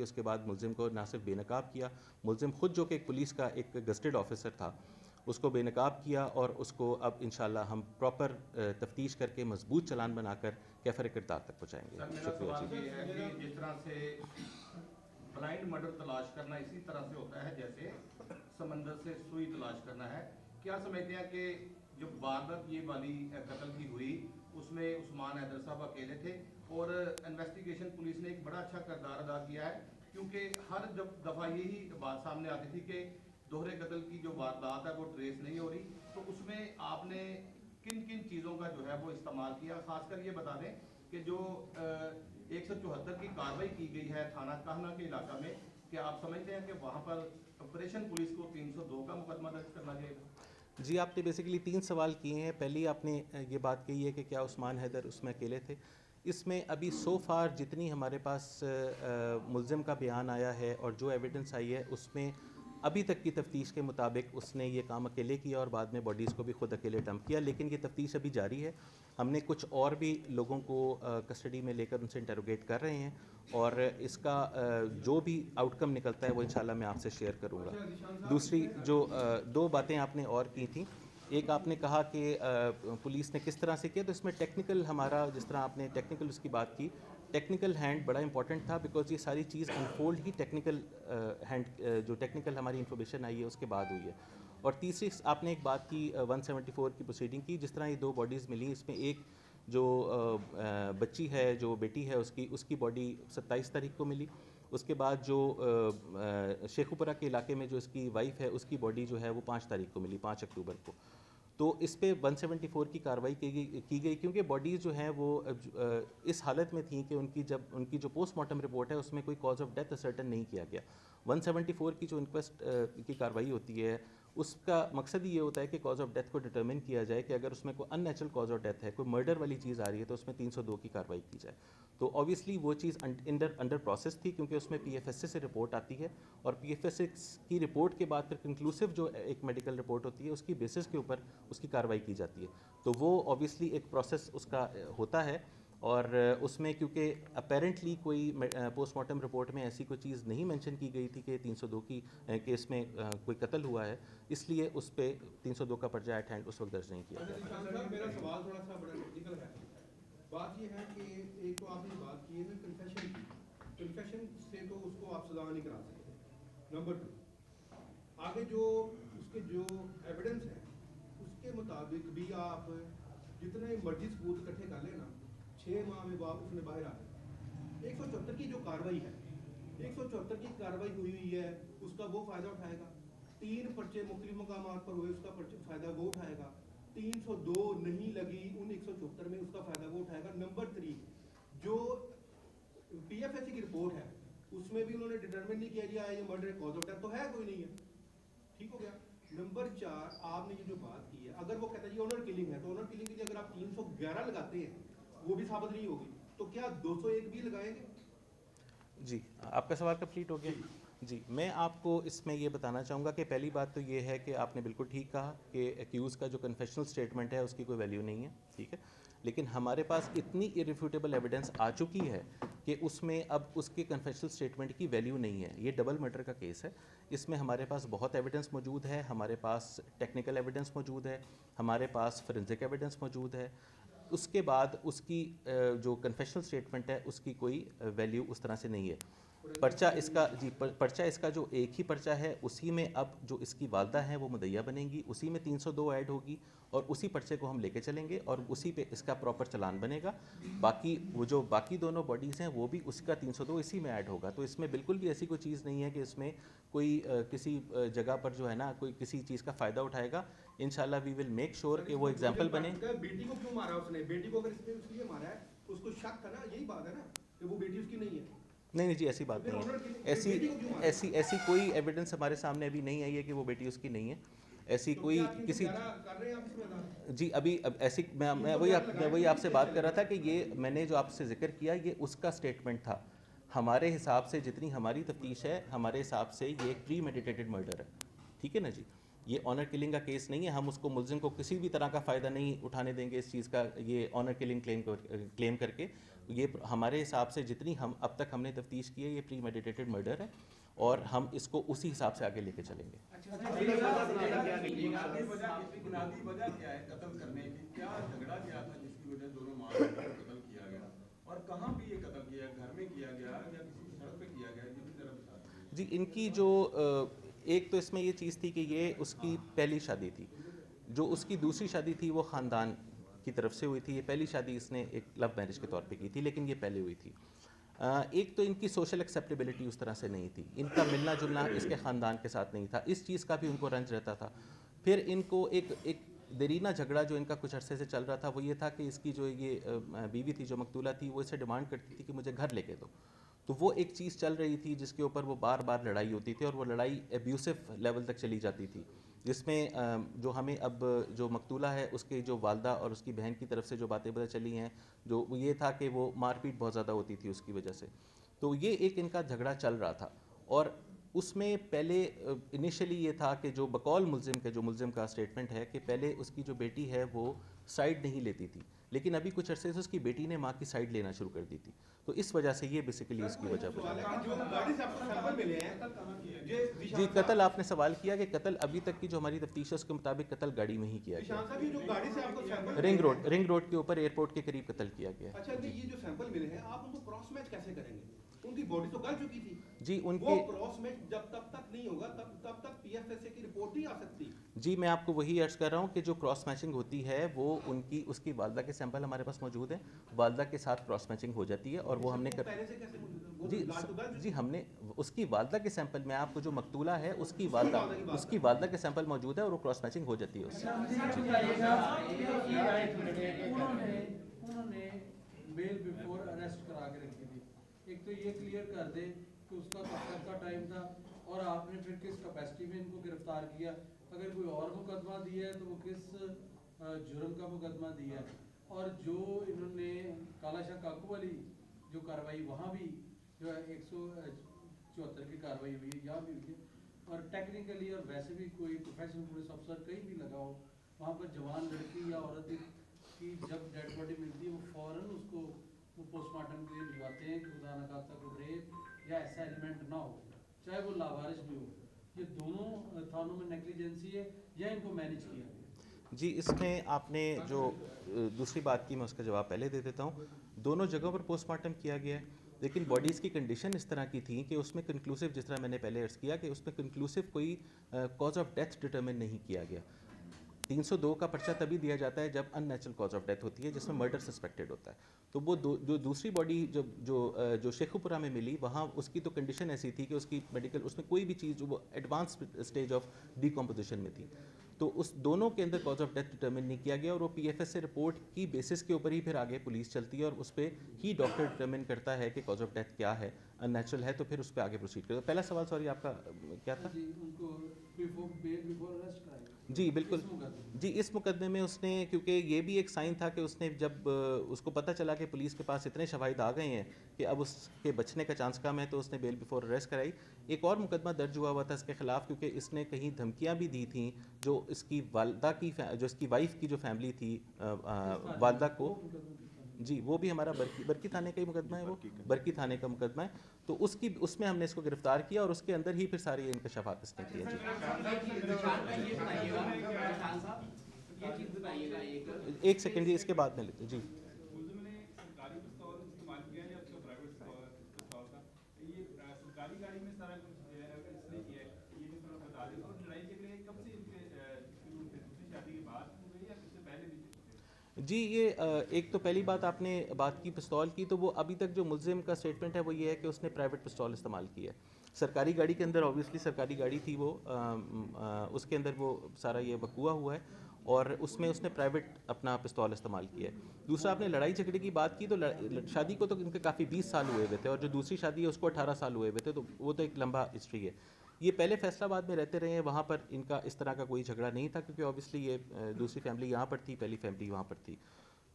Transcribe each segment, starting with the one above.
اس کے بعد ملزم کو نہ صرف بے نقاب کیا، ملزم خود جو کہ ایک پولیس کا ایک گزٹڈ آفیسر تھا اس کو بے نقاب کیا، اور اس کو اب انشاءاللہ ہم پراپر تفتیش کر کے مضبوط چلان بنا کر کیفر کردار تک پہنچائیں گے. شکریہ جی. یہ ہے کہ جس طرح سے بلائنڈ مرڈر تلاش کرنا اسی طرح سے ہوتا ہے جیسے سمندر سے سوئی تلاش کرنا ہے. کیا سمجھتے ہیں کہ جو واردات یہ والی قتل کی ہوئی اس میں عثمان حیدر صاحب اکیلے تھے، اور انویسٹیگیشن پولیس نے ایک بڑا اچھا کردار ادا کیا ہے، کیونکہ ہر دفعہ یہی بات سامنے آتی تھی کہ دوہرے قتل کی جو واردات ہے وہ ٹریس نہیں ہو رہی، تو اس میں آپ نے کن کن چیزوں کا جو ہے وہ استعمال کیا؟ خاص کر یہ بتا دیں کہ جو 174 کی کاروائی کی گئی ہے تھانہ کہنا کے علاقہ میں، کہ آپ سمجھتے ہیں کہ وہاں پر آپریشن پولیس کو 302 کا مقدمہ درج کرنا چاہیے گا؟ جی، آپ نے بیسیکلی 3 سوال کیے ہیں. پہلی آپ نے یہ بات کہی ہے کہ کیا عثمان حیدر اس میں اکیلے تھے. اس میں ابھی سو فار جتنی ہمارے پاس ملزم کا بیان آیا ہے اور جو ایویڈنس آئی ہے اس میں ابھی تک کی تفتیش کے مطابق اس نے یہ کام اکیلے کیا اور بعد میں باڈیز کو بھی خود اکیلے ڈمپ کیا. لیکن یہ تفتیش ابھی جاری ہے. ہم نے کچھ اور بھی لوگوں کو کسٹڈی میں لے کر ان سے انٹروگیٹ کر رہے ہیں، اور اس کا جو بھی آؤٹ کم نکلتا ہے وہ انشاءاللہ میں آپ سے شیئر کروں گا. دوسری جو 2 باتیں آپ نے اور کی تھیں، ایک آپ نے کہا کہ پولیس نے کس طرح سے کیا، تو اس میں ٹیکنیکل ہمارا، جس طرح آپ نے ٹیکنیکل اس کی بات کی، ٹیکنیکل ہینڈ بڑا امپورٹنٹ تھا، بیکاز یہ ساری چیز انفولڈ ہی ٹیکنیکل ہینڈ، جو ٹیکنیکل ہماری انفارمیشن آئی ہے اس کے بعد ہوئی ہے. اور تیسری آپ نے ایک بات کی 174 کی پروسیڈنگ کی. جس طرح یہ 2 باڈیز ملی، اس میں ایک جو بچی ہے، جو بیٹی ہے، اس کی باڈی 27 تاریخ کو ملی. اس کے بعد جو شیخوپورہ کے علاقے میں جو اس کی وائف ہے اس کی باڈی جو ہے وہ 5 تاریخ کو ملی، 5 اکتوبر کو. تو اس پہ 174 کی کارروائی کی گئی، کیونکہ باڈیز جو ہیں وہ اس حالت میں تھیں کہ ان کی جو پوسٹ مارٹم رپورٹ ہے اس میں کوئی کاز آف ڈیتھ اسرٹن نہیں کیا گیا. 174 کی جو انکویسٹ کی کارروائی ہوتی ہے اس کا مقصد یہ ہوتا ہے کہ کاز آف ڈیتھ کو ڈٹرمن کیا جائے، کہ اگر اس میں کوئی ان نیچرل کاز آف ڈیتھ ہے، کوئی مرڈر والی چیز آ رہی ہے تو اس میں 302 کی کارروائی کی جائے. تو اوبیسلی وہ چیز انڈر پروسیس تھی، کیونکہ اس میں پی ایف ایس سے رپورٹ آتی ہے، اور پی ایف ایس کی رپورٹ کے بعد پھر کنکلوسیو جو ایک میڈیکل رپورٹ ہوتی ہے اس کی بیسس کے اوپر اس کی کارروائی کی جاتی ہے. تو وہ اوبیسلی ایک پروسیس اس کا ہوتا ہے، اور اس میں کیونکہ اپیرنٹلی کوئی پوسٹ مارٹم رپورٹ میں ایسی کوئی چیز نہیں مینشن کی گئی تھی کہ 302 کی کیس میں کوئی قتل ہوا ہے، اس لیے اس پہ 302 کا پرچہ ایٹ ہینڈ اس وقت درج نہیں کیا گیا. میرا سوال تھوڑا سا بڑا ٹیکنیکل ہے. بات یہ ہے کہ ایک تو آپ نے بات کی ہے نا کنفیشن کی، کنفیشن سے تو اس کو آپ سزا نہیں کرا سکتے. نمبر 2، آگے جو اس کے جو ایویڈنس ہے اس کے مطابق بھی آپ جتنے مرضی ثبوت اکٹھے کر لیں نا، 6 ماہ میں اس نے باہر آ جائے. 174 کی جو کاروائی ہے، 174 کی کاروائی ہوئی ہے، اس کا وہ فائدہ اٹھائے گا. 3 پرچے مختلف مقامات پر ہوئے، اس کا فائدہ وہ اٹھائے گا. 302 نہیں لگی ان 174 میں، اس کا فائدہ وہ اٹھائے گا. نمبر 3، جو پی ایف ایس کی رپورٹ ہے اس میں بھی انہوں نے ڈٹرمن نہیں کیا جی یہ مرڈر کاز آف ڈیتھ تو ہے کوئی نہیں ہے. ٹھیک ہو گیا. نمبر 4، آپ نے یہ جو بات کی ہے، اگر وہ کہتا ہے جی آنر کلنگ ہے، تو آنر کلنگ کے لیے اگر آپ 311 لگاتے ہیں وہ بھی ثابت نہیں ہوگی، تو کیا 201 بھی لگائیں گے؟ جی، آپ کا سوال کمپلیٹ ہو گیا. جی، میں آپ کو اس میں یہ بتانا چاہوں گا کہ پہلی بات تو یہ ہے کہ آپ نے بالکل ٹھیک کہا کہ ایکیوز کا جو کنفیشنل سٹیٹمنٹ ہے اس کی کوئی ویلیو نہیں ہے، ٹھیک ہے. لیکن ہمارے پاس اتنی irrefutable ایویڈنس آ چکی ہے کہ اس میں اب اس کے کنفیشنل سٹیٹمنٹ کی ویلیو نہیں ہے. یہ ڈبل مرڈر کا کیس ہے، اس میں ہمارے پاس بہت ایویڈنس موجود ہے، ہمارے پاس ٹیکنیکل ایویڈنس موجود ہے، ہمارے پاس فورینزک ایویڈنس موجود ہے. اس کے بعد اس کی جو کنفیشنل سٹیٹمنٹ ہے اس کی کوئی ویلیو اس طرح سے نہیں ہے. پرچہ اس کا، جی پرچہ اس کا جو ایک ہی پرچہ ہے اسی میں اب جو اس کی والدہ ہیں وہ مدعیہ بنیں گی، اسی میں 302 ایڈ ہوگی، اور اسی پرچے کو ہم لے کے چلیں گے اور اسی پہ اس کا پراپر چلان بنے گا. باقی وہ جو باقی دونوں باڈیز ہیں وہ بھی اس کا 302 اسی میں ایڈ ہوگا. تو اس میں بالکل بھی ایسی کوئی چیز نہیں ہے کہ اس میں کوئی کسی جگہ پر جو ہے نا کوئی کسی چیز کا فائدہ اٹھائے گا. انشاءاللہ وی ول میک شور کہ وہ ایگزامپل بنے. بیٹی کو کیوں مارا اس نے؟ بیٹی کو اگر اس لیے مارا ہے اس کو شک تھا نا، یہی بات ہے نا کہ وہ بیٹی اس کی نہیں ہے. نہیں جی، ایسی بات نہیں ہے. ایسی کوئی ایویڈنس ہمارے سامنے ابھی نہیں آئی ہے کہ وہ بیٹی اس کی نہیں ہے. ایسی کوئی کسی، جی ابھی ایسی میں وہی آپ سے بات کر رہا تھا کہ یہ میں نے جو آپ سے ذکر کیا یہ اس کا سٹیٹمنٹ تھا. ہمارے حساب سے جتنی ہماری تفتیش ہے ہمارے حساب سے یہ ایک پری میڈیٹیٹڈ مرڈر ہے. ٹھیک ہے نا جی، یہ آنر کلنگ کا کیس نہیں ہے. ہم اس کو ملزم کو کسی بھی طرح کا فائدہ نہیں اٹھانے دیں گے اس چیز کا، یہ آنر کلنگ کلیم کر کے. یہ ہمارے حساب سے جتنی اب تک ہم نے تفتیش کی ہے یہ پری میڈیٹیٹڈ مرڈر ہے اور ہم اس کو اسی حساب سے آگے لے کے چلیں گے. بنیادی وجہ کیا ہے قتل کرنے کی؟ کیا جھگڑا کیا تھا جس کی وجہ دونوں ماں کو قتل کیا گیا اور کہاں پہ یہ قتل کیا، گھر میں کیا گیا یا کسی سڑک پہ کیا گیا؟ یہ بھی ذرا بتا دیجیے. جی ان کی جو ایک تو اس میں یہ چیز تھی کہ یہ اس کی پہلی شادی تھی. جو اس کی دوسری شادی تھی وہ خاندان کی طرف سے ہوئی تھی. یہ پہلی شادی اس نے ایک لو میرج کے طور پہ کی تھی لیکن یہ پہلے ہوئی تھی. ایک تو ان کی سوشل ایکسیپٹیبلٹی اس طرح سے نہیں تھی. ان کا ملنا جلنا اس کے خاندان کے ساتھ نہیں تھا. اس چیز کا بھی ان کو رنج رہتا تھا. پھر ان کو ایک دیرینہ جھگڑا جو ان کا کچھ عرصے سے چل رہا تھا وہ یہ تھا کہ اس کی جو یہ بیوی تھی جو مقتولہ تھی وہ اسے ڈیمانڈ کرتی تھی کہ مجھے گھر لے کے دو. تو وہ ایک چیز چل رہی تھی جس کے اوپر وہ بار بار لڑائی ہوتی تھی اور وہ لڑائی ایبیوسو لیول تک چلی جاتی تھی جس میں جو ہمیں اب جو مقتولہ ہے اس کے جو والدہ اور اس کی بہن کی طرف سے جو باتیں پتہ چلی ہیں جو یہ تھا کہ وہ مار پیٹ بہت زیادہ ہوتی تھی اس کی وجہ سے. تو یہ ایک ان کا جھگڑا چل رہا تھا اور اس میں پہلے انیشلی یہ تھا کہ جو بقول ملزم کا اسٹیٹمنٹ ہے کہ پہلے اس کی جو بیٹی ہے وہ سائیڈ نہیں لیتی تھی لیکن ابھی کچھ عرصے سے اس کی بیٹی نے ماں کی سائیڈ لینا شروع کر دی تھی. تو اس وجہ سے یہ بیسیکلی اس کی وجہ جی قتل آپ نے سوال کیا کہ قتل ابھی تک کی جو ہماری تفتیش ہے اس کے مطابق قتل گاڑی میں ہی کیا گیا. رنگ روڈ کے اوپر ایئرپورٹ کے قریب قتل کیا گیا. اچھا یہ جو سیمپل ملے ہیں آپ ان کو کراس میچ کیسے کریں گے؟ ان کی باڈی تو گل چکی تھی. جی ان وہ کے کراس میچ جب تک نہیں ہوگا تب تک پی ایف ایس اے کی رپورٹ نہیں آ سکتی. جی میں آپ کو وہی عرض کر رہا ہوں کہ جو کراس میچنگ ہوتی ہے وہ اس کی والدہ کے سیمپل ہمارے پاس موجود ہیں. والدہ کے ساتھ کراس میچنگ ہو جاتی ہے اور وہ ہم نے جی ہم نے اس کی والدہ کے سیمپل میں آپ کو جو مقتولہ ہے اس کی والدہ کے سیمپل موجود ہے اور وہ کراس میچنگ ہو جاتی ہے اس سے. انہوں نے بیل بیفور اریسٹ کرا کے رکھی تھی. ایک تو یہ کلیئر کر دے کہ اس کا کب تک کا ٹائم تھا اور آپ نے پھر کس کیپیسٹی میں ان کو گرفتار کیا. اگر کوئی اور مقدمہ دیا ہے تو وہ کس جرم کا مقدمہ دیا ہے. اور جو انہوں نے کالا شاہ کاکو والی جو کارروائی وہاں بھی جو ہے 174 کی کارروائی ہوئی ہے یہاں بھی ہوئی ہے. اور ٹیکنیکلی اور ویسے بھی کوئی پروفیشنل پولیس افسر کہیں بھی لگا ہو وہاں پر جوان لڑکی یا عورت کی جب ڈیڈ باڈی ملتی ہے وہ فوراً اس کو وہ پوسٹ مارٹم کے لیے بھجواتے ہیں کہ خدا نخواستہ کوئی ریپ یا ایسا ایلیمنٹ نہ ہو چاہے وہ لاوارث بھی ہو. یہ دونوں تھانوں میں نیگلیجنسی ہے یا ان کو مینیج کیا گیا؟ جی اس میں آپ نے جو دوسری بات کی میں اس کا جواب پہلے دے دیتا ہوں. دونوں جگہوں پر پوسٹ مارٹم کیا گیا ہے لیکن باڈیز کی کنڈیشن اس طرح کی تھی کہ اس میں کنکلوسیو جس طرح میں نے پہلے عرض کیا کہ اس میں کنکلوسیو کوئی کاز آف ڈیتھ ڈٹرمن نہیں کیا گیا. 302 کا پرچہ تبھی دیا جاتا ہے جب ان نیچرل کاز آف ڈیتھ ہوتی ہے جس میں مرڈر سسپیکٹڈ ہوتا ہے. تو وہ جو دوسری باڈی جو شیخو پورہ میں ملی وہاں اس کی تو کنڈیشن ایسی تھی کہ اس کی میڈیکل اس میں کوئی بھی چیز جو وہ ایڈوانس اسٹیج آف ڈیکمپوزیشن میں تھی. تو اس دونوں کے اندر کاز آف ڈیتھ ڈٹرمن نہیں کیا گیا اور وہ پی ایف ایس سے رپورٹ کی بیسس کے اوپر ہی پھر آگے پولیس چلتی ہے اور اس پہ ہی ڈاکٹر ڈٹرمن کرتا ہے کہ کاز آف ڈیتھ کیا ہے, ان نیچرل ہے تو پھر اس پہ آگے پروسیڈ کرتا. پہلا سوال سوری آپ کا کیا تھا؟ جی بالکل. جی اس مقدمے میں اس نے کیونکہ یہ بھی ایک سائن تھا کہ اس نے جب اس کو پتہ چلا کہ پولیس کے پاس اتنے شواہد آ گئے ہیں کہ اب اس کے بچنے کا چانس کم ہے تو اس نے بیل بیفور اریسٹ کرائی. ایک اور مقدمہ درج ہوا تھا اس کے خلاف کیونکہ اس نے کہیں دھمکیاں بھی دی تھیں جو اس کی والدہ کی جو اس کی وائف کی جو فیملی تھی والدہ کو. جی وہ بھی ہمارا برکی تھانے کا ہی مقدمہ ہے, وہ برکی تھانے کا مقدمہ ہے. تو اس میں ہم نے اس کو گرفتار کیا اور اس کے اندر ہی پھر ساری انکشافات اس نے کیے. ایک سیکنڈ جی اس کے بعد میں لیتے جی. جی یہ ایک تو پہلی بات آپ نے بات کی پستول کی تو وہ ابھی تک جو ملزم کا اسٹیٹمنٹ ہے وہ یہ ہے کہ اس نے پرائیویٹ پستول استعمال کی ہے. سرکاری گاڑی کے اندر اوبیسلی سرکاری گاڑی تھی وہ اس کے اندر وہ سارا یہ وقوع ہوا ہے اور اس میں اس نے پرائیویٹ اپنا پستول استعمال کیا ہے. دوسرا آپ نے لڑائی جھگڑے کی بات کی تو شادی کو تو ان کے کافی 20 سال ہوئے ہوئے تھے اور جو دوسری شادی ہے اس کو 18 سال ہوئے ہوئے تھے. تو وہ تو ایک لمبا ہسٹری ہے. یہ پہلے فیصل آباد میں رہتے رہے ہیں, وہاں پر ان کا اس طرح کا کوئی جھگڑا نہیں تھا کیونکہ اوبیسلی یہ دوسری فیملی یہاں پر تھی, پہلی فیملی وہاں پر تھی.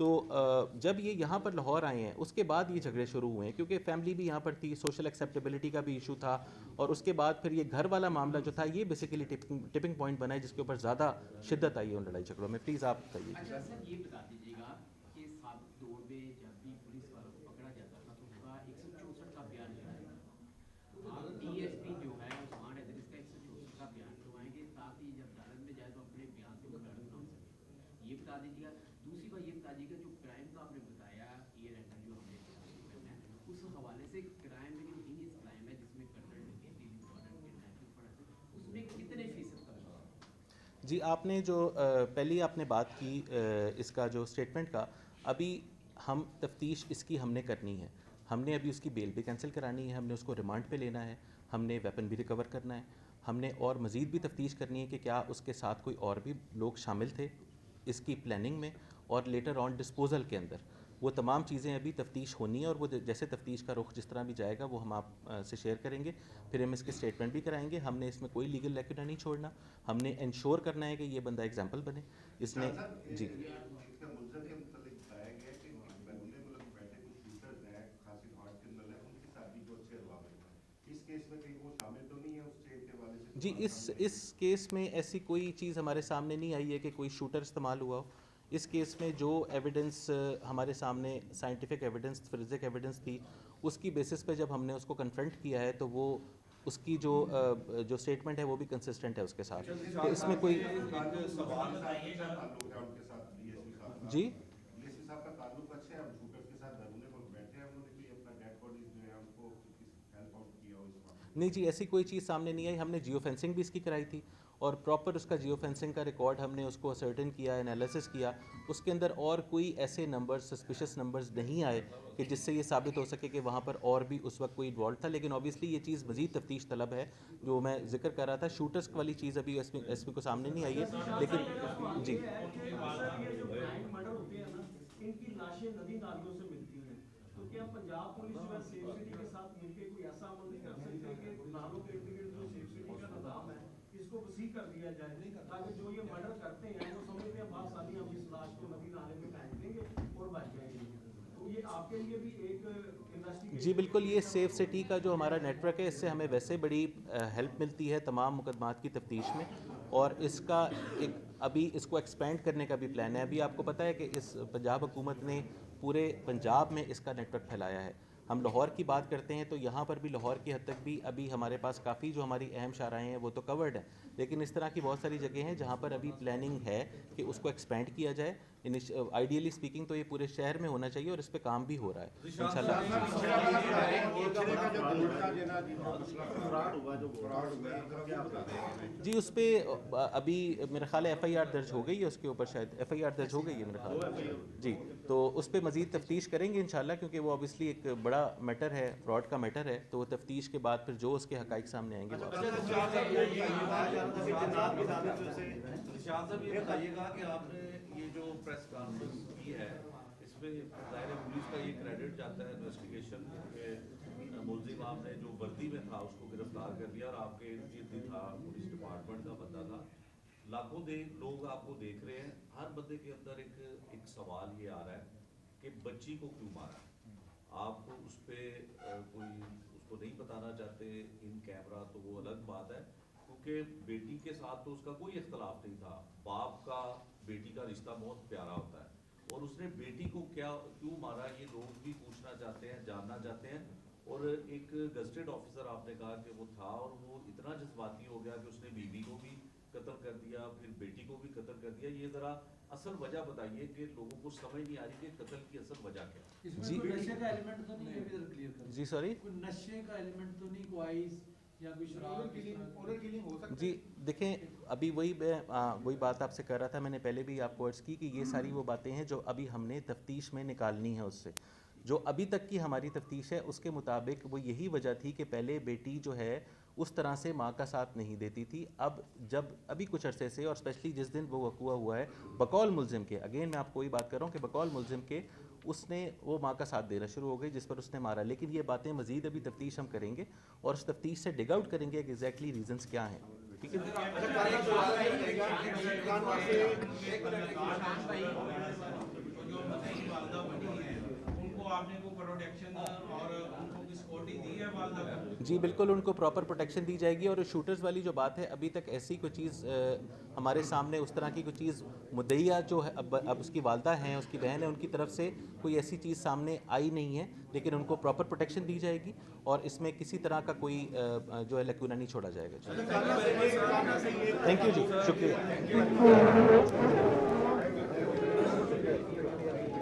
تو جب یہ یہاں پر لاہور آئے ہیں اس کے بعد یہ جھگڑے شروع ہوئے ہیں کیونکہ فیملی بھی یہاں پر تھی, سوشل ایکسیپٹیبلٹی کا بھی ایشو تھا اور اس کے بعد پھر یہ گھر والا معاملہ جو تھا یہ بیسیکلی ٹپنگ پوائنٹ بنا ہے جس کے اوپر زیادہ شدت آئی ہے ان لڑائی جھگڑوں میں. پلیز آپ بتائیے. اچھا سر یہ بتا دیجیے گا کہ سابق دور میں جب بھی پولیس والوں کو پکڑا جی آپ نے جو پہلی آپ نے بات کی اس کا جو اسٹیٹمنٹ کا، ابھی ہم تفتیش اس کی ہم نے کرنی ہے. ہم نے ابھی اس کی بیل بھی کینسل کرانی ہے، ہم نے اس کو ریمانڈ پہ لینا ہے، ہم نے ویپن بھی ریکور کرنا ہے، ہم نے اور مزید بھی تفتیش کرنی ہے کہ کیا اس کے ساتھ کوئی اور بھی لوگ شامل تھے اس کی پلاننگ میں اور لیٹر آن ڈسپوزل کے اندر. وہ تمام چیزیں ابھی تفتیش ہونی ہے، اور وہ جیسے تفتیش کا رخ جس طرح بھی جائے گا وہ ہم آپ سے شیئر کریں گے. پھر ہم اس کے اسٹیٹمنٹ بھی کرائیں گے. ہم نے اس میں کوئی لیگل لیکنا نہیں چھوڑنا. ہم نے انشور کرنا ہے کہ یہ بندہ ایگزامپل بنے. اس نے جی جی اس کیس میں ایسی کوئی چیز ہمارے سامنے نہیں آئی ہے کہ کوئی شوٹر استعمال ہوا ہو. اس کیس میں جو ایویڈنس ہمارے سامنے سائنٹیفک ایویڈنس، فورینسک ایویڈنس تھی، اس کی بیسس پہ جب ہم نے اس کو کنفرنٹ کیا ہے تو وہ اس کی جو اسٹیٹمنٹ ہے وہ بھی کنسسٹنٹ ہے اس کے ساتھ. تو اس میں کوئی جی نہیں جی ایسی کوئی چیز سامنے نہیں آئی. ہم نے جیو فینسنگ بھی اس کی کرائی تھی، اور پراپر اس کا جیو فینسنگ کا ریکارڈ ہم نے اس کو اسرٹن کیا، انالیسس کیا. اس کے اندر اور کوئی ایسے نمبر سسپیشس نمبرز نہیں آئے کہ جس سے یہ ثابت ہو سکے کہ وہاں پر اور بھی اس وقت کوئی انوالو تھا. لیکن اوبیسلی یہ چیز مزید تفتیش طلب ہے. جو میں ذکر کر رہا تھا شوٹرز والی چیز ابھی ایس پی کو سامنے نہیں آئی ہے. لیکن جی ان کی لاشیں ندی نالیوں سے ملتی ہیں، تو کیا پنجاب پولیس جو ہے سیف سٹی کے ساتھ مل کے کوئی ایسا عمل نہیں کر سکتے کہ نالوں کے ارد گرد جو سیف سٹی کا نظام ہے اس کو وسیع کر دیا جائے، تاکہ جو یہ مرڈر کرتے ہیں وہ سمجھتے ہیں بات سالی ہم اس لاش کو ندی نالے میں پھینک دیں گے اور بچ جائیں گے. تو یہ آپ کے لیے بھی ایک انویسٹیگیشن. جی بالکل، یہ سیف سٹی کا جو ہمارا نیٹ ورک ہے اس سے ہمیں ویسے بڑی ہیلپ ملتی ہے تمام مقدمات کی تفتیش میں، اور اس کا ایک ابھی اس کو ایکسپینڈ کرنے کا بھی پلان ہے. ابھی آپ کو پتہ ہے کہ اس پنجاب حکومت نے پورے پنجاب میں اس کا نیٹ ورک پھیلایا ہے. ہم لاہور کی بات کرتے ہیں تو یہاں پر بھی لاہور کی حد تک بھی ابھی ہمارے پاس کافی جو ہماری اہم شاہراہیں ہیں وہ تو کورڈ ہیں، لیکن اس طرح کی بہت ساری جگہیں ہیں جہاں پر ابھی پلاننگ ہے کہ اس کو ایکسپینڈ کیا جائے. آئیڈیلی اسپیکنگ تو یہ پورے شہر میں ہونا چاہیے، اور اس پہ کام بھی ہو رہا ہے انشاءاللہ. جی اس پہ ابھی میرا خیال ہے ایف آئی آر درج ہو گئی ہے، اس کے اوپر شاید ایف آئی آر درج ہو گئی ہے میرا خیال ہے. جی تو اس پہ مزید تفتیش کریں گے انشاءاللہ، کیونکہ وہ اوبیسلی ایک بڑا میٹر ہے، فراڈ کا میٹر ہے. تو وہ تفتیش کے بعد پھر جو اس کے حقائق سامنے آئیں گے. شاہ صاحب یہ بتائیے گا کہ آپ نے یہ جو پریس کانفرنس کی ہے اس میں ظاہر پولیس کا یہ کریڈٹ جاتا ہے انویسٹیگیشن کہ ملزم آپ نے جو وردی میں تھا اس کو گرفتار کر دیا، اور آپ کے ارد گرد تھا پولیس ڈپارٹمنٹ کا بندہ تھا. لاکھوں لوگ آپ کو دیکھ رہے ہیں. ہر بندے کے اندر ایک سوال یہ آ رہا ہے کہ بچی کو کیوں مارا. آپ اس پہ کوئی اس کو نہیں بتانا چاہتے ان کیمرہ، تو وہ الگ بات ہے، کیونکہ بیٹی کے ساتھ تو اس کا کوئی اختلاف نہیں تھا. باپ کا بیٹی کا رشتہ بہت پیارا ہوتا ہے، اور اس نے بیٹی کو کیوں مارا یہ لوگ بھی پوچھنا چاہتے ہیں، جاننا چاہتے ہیں. اور ایک گزٹڈ آفیسر آپ نے کہا کہ وہ تھا، اور وہ اتنا جذباتی ہو گیا کہ اس نے بیوی کو بھی قتل کر دیا، پھر بیٹی کو بھی قتل کر دیا. یہ ذرا اصل وجہ بتائیے کہ لوگوں کو سمجھ نہیں آ رہی کہ قتل کی اصل وجہ کیا ہے. اس میں کوئی نشے کا ایلیمنٹ تو نہیں ہے، ادھر کلیئر کر. جی سوری، کوئی نشے کا ایلیمنٹ تو نہیں، کوئی آئس یا کوئی شراب. جی دیکھیں ابھی وہی بات آپ سے کر رہا تھا. میں نے پہلے بھی آپ کو عرض کی کہ یہ ساری وہ باتیں ہیں جو ابھی ہم نے تفتیش میں نکالنی ہے. اس سے جو ابھی تک کی ہماری تفتیش ہے اس کے مطابق وہ یہی وجہ تھی کہ پہلے بیٹی جو ہے اس طرح سے ماں کا ساتھ نہیں دیتی تھی. اب جب ابھی کچھ عرصے سے، اور اسپیشلی جس دن وہ وقوع ہوا ہے بقول ملزم کے، اگین میں آپ کو وہی بات کر رہا ہوں کہ بقول ملزم کے اس نے وہ ماں کا ساتھ دینا شروع ہو گئی جس پر اس نے مارا. لیکن یہ باتیں مزید ابھی تفتیش ہم کریں گے، اور اس تفتیش سے ڈگ آؤٹ کریں گے کہ ایگزیکٹلی ریزنس کیا ہیں. ٹھیک ہے جی بالکل ان کو پراپر پروٹیکشن دی جائے گی. اور شوٹرز والی جو بات ہے ابھی تک ایسی کوئی چیز ہمارے سامنے اس طرح کی کوئی چیز مدعیہ جو ہے اب اس کی والدہ ہیں، اس کی بہن ہے، ان کی طرف سے کوئی ایسی چیز سامنے آئی نہیں ہے. لیکن ان کو پراپر پروٹیکشن دی جائے گی، اور اس میں کسی طرح کا کوئی جو ہے لیکونہ نہیں چھوڑا جائے گا. تھینک یو جی، شکریہ.